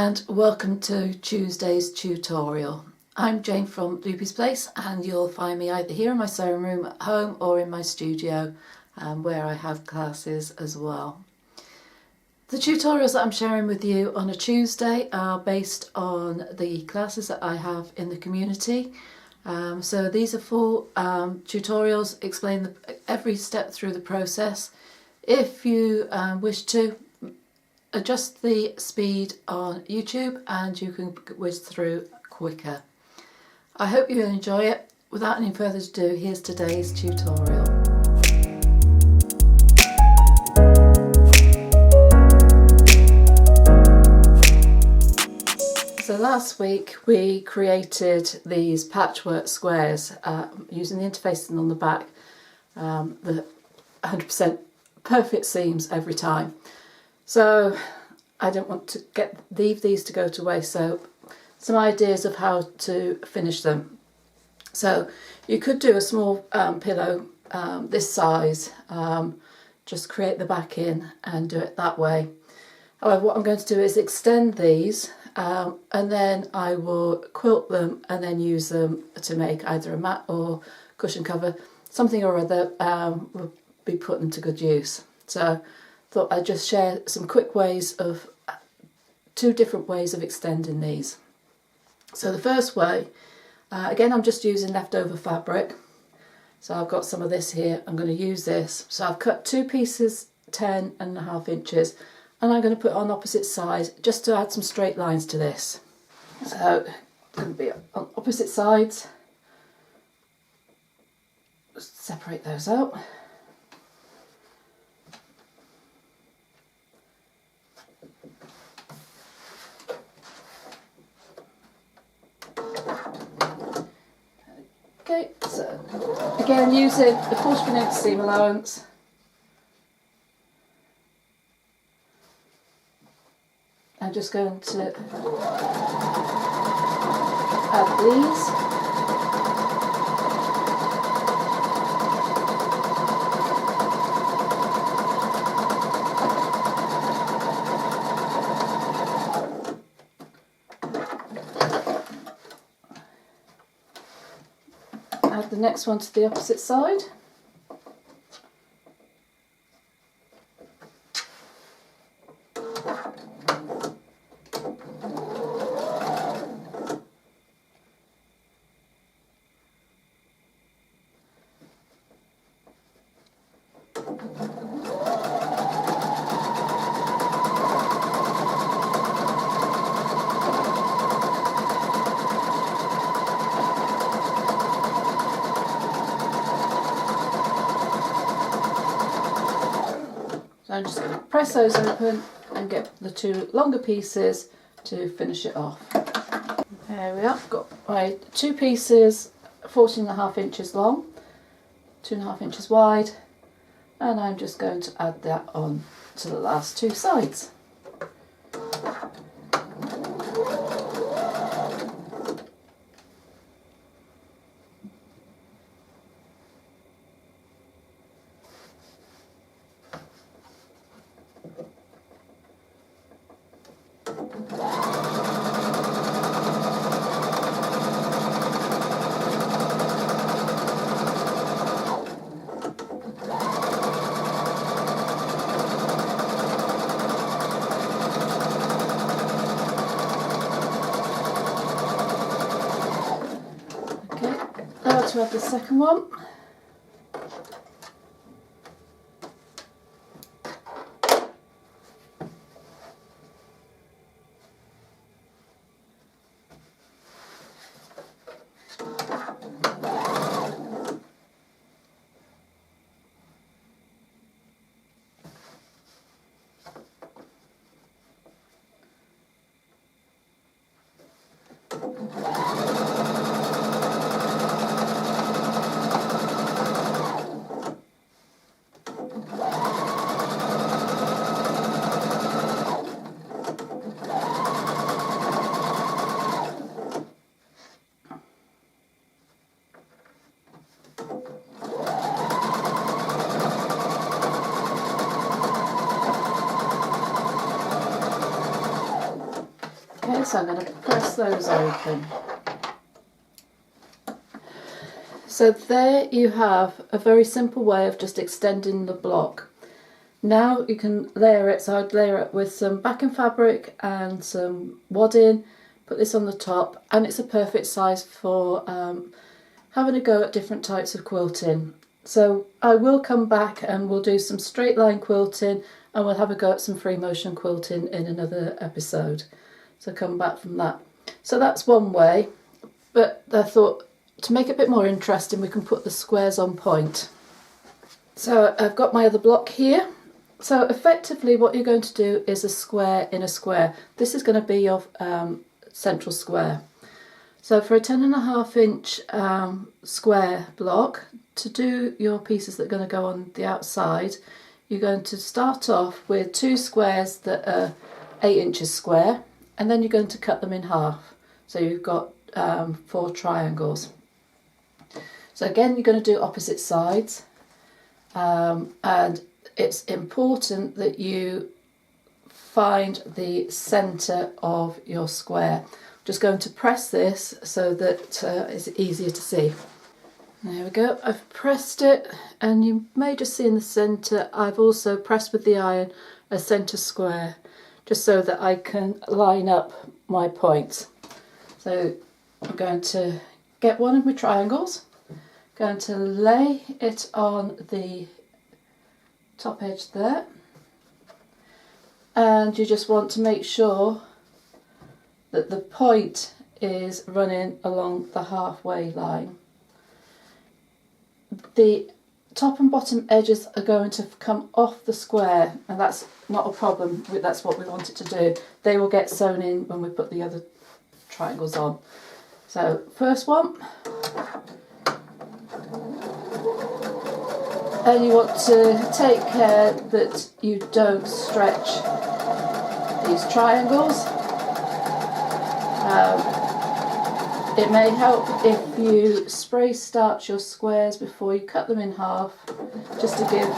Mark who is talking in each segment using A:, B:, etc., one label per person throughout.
A: and welcome to Tuesday's tutorial. I'm Jane from Loopy's Place, and you'll find me either here in my sewing room at home or in my studio where I have classes as well. The tutorials that I'm sharing with you on a Tuesday are based on the classes that I have in the community. So these are full tutorials, explain every step through the process. If you wish to, adjust the speed on YouTube and you can whiz through quicker. I hope you enjoy it. Without any further ado, here's today's tutorial. So last week we created these patchwork squares using the interfacing on the back, the 100% perfect seams every time. So I don't want to leave these to go to waste, so some ideas of how to finish them. So you could do a small pillow this size, just create the back in and do it that way. However, what I'm going to do is extend these and then I will quilt them and then use them to make either a mat or cushion cover, something or other will be put them to good use. So thought I'd just share some quick ways of, two different ways of extending these. So the first way, again I'm just using leftover fabric. So I've got some of this here, I'm going to use this. So I've cut two pieces 10.5 inches and I'm going to put it on opposite sides just to add some straight lines to this. So it's going to be on opposite sides. Just separate those out. Okay, so again using the 1/4 seam allowance, I'm just going to add these. Add the next one to the opposite side. So I'm just going to press those open and get the two longer pieces to finish it off. There we are, I've got my two pieces 14.5 inches long, 2.5 inches wide, and I'm just going to add that on to the last two sides. Now to add the second one. Okay, so I'm going to press those open. So there you have a very simple way of just extending the block. Now you can layer it, so I'd layer it with some backing fabric and some wadding, put this on the top, and it's a perfect size for having a go at different types of quilting. So I will come back and we'll do some straight line quilting, and we'll have a go at some free motion quilting in another episode. So come back from that. So that's one way, but I thought to make it a bit more interesting we can put the squares on point. So I've got my other block here. So effectively what you're going to do is a square in a square. This is going to be your central square. So for a 10.5 inch square block, to do your pieces that are going to go on the outside, you're going to start off with 2 squares that are 8 inches square, and then you're going to cut them in half. So you've got 4 triangles. So again, you're going to do opposite sides, and it's important that you find the centre of your square. I'm just going to press this so that it's easier to see. There we go, I've pressed it, and you may just see in the centre I've also pressed with the iron a centre square, just so that I can line up my points. So I'm going to get one of my triangles, going to lay it on the top edge there, and you just want to make sure that the point is running along the halfway line. The top and bottom edges are going to come off the square, and that's not a problem, that's what we want it to do. They will get sewn in when we put the other triangles on. So first one, and you want to take care that you don't stretch these triangles. It may help if you spray starch your squares before you cut them in half, just to give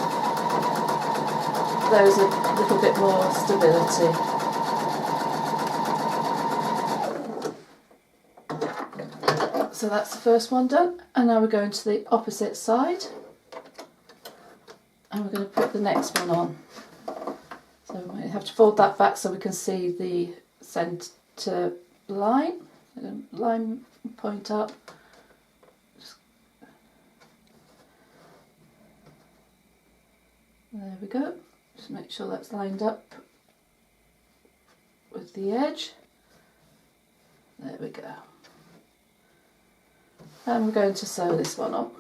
A: those a little bit more stability. So that's the first one done, and now we're going to the opposite side, and we're going to put the next one on. So we might have to fold that back so we can see the centre line. Line point up. There we go. Just make sure that's lined up with the edge. There we go. And we're going to sew this one up.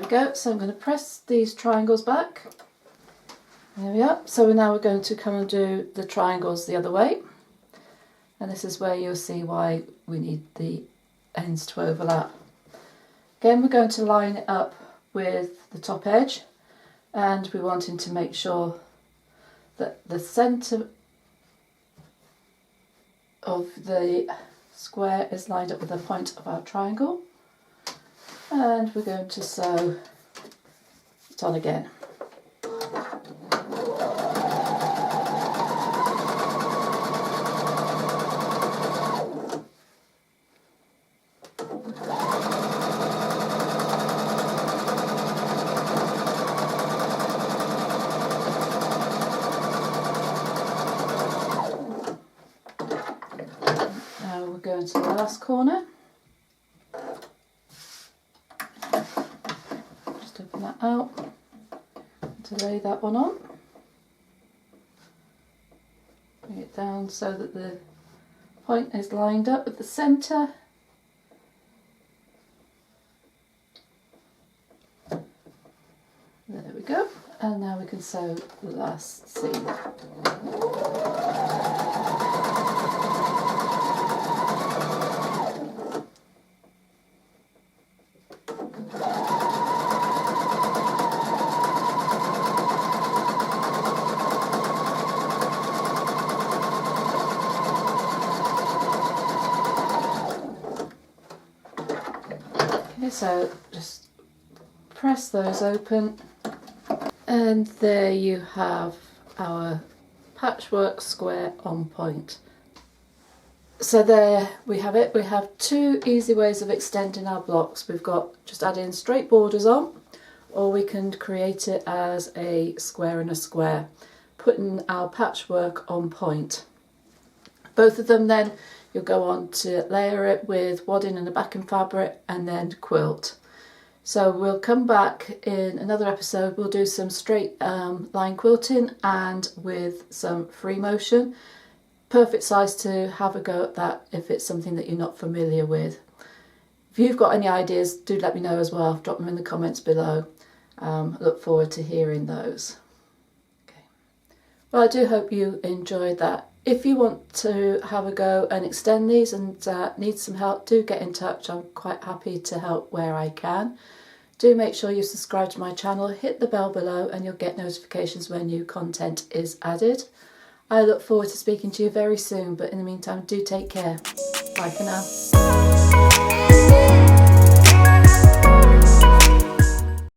A: Go. So I'm going to press these triangles back. There we are. So now we're going to come and do the triangles the other way, and this is where you'll see why we need the ends to overlap. Again, we're going to line it up with the top edge, and we're wanting to make sure that the centre of the square is lined up with the point of our triangle. And we're going to sew it on again. Now we're going to the last corner. Out to lay that one on, bring it down so that the point is lined up with the centre. There we go, and now we can sew the last seam. Okay, so just press those open, and there you have our patchwork square on point. So there we have it. We have two easy ways of extending our blocks. We've got just adding straight borders on, or we can create it as a square and a square, putting our patchwork on point. Both of them then you'll go on to layer it with wadding and a backing fabric and then quilt. So we'll come back in another episode, we'll do some straight line quilting and with some free motion. Perfect size to have a go at that if it's something that you're not familiar with. If you've got any ideas, do let me know as well. Drop them in the comments below. I look forward to hearing those. Okay. Well, I do hope you enjoyed that. If you want to have a go and extend these and need some help, do get in touch. I'm quite happy to help where I can. Do make sure you subscribe to my channel, hit the bell below, and you'll get notifications when new content is added. I look forward to speaking to you very soon, but in the meantime, do take care. Bye for now.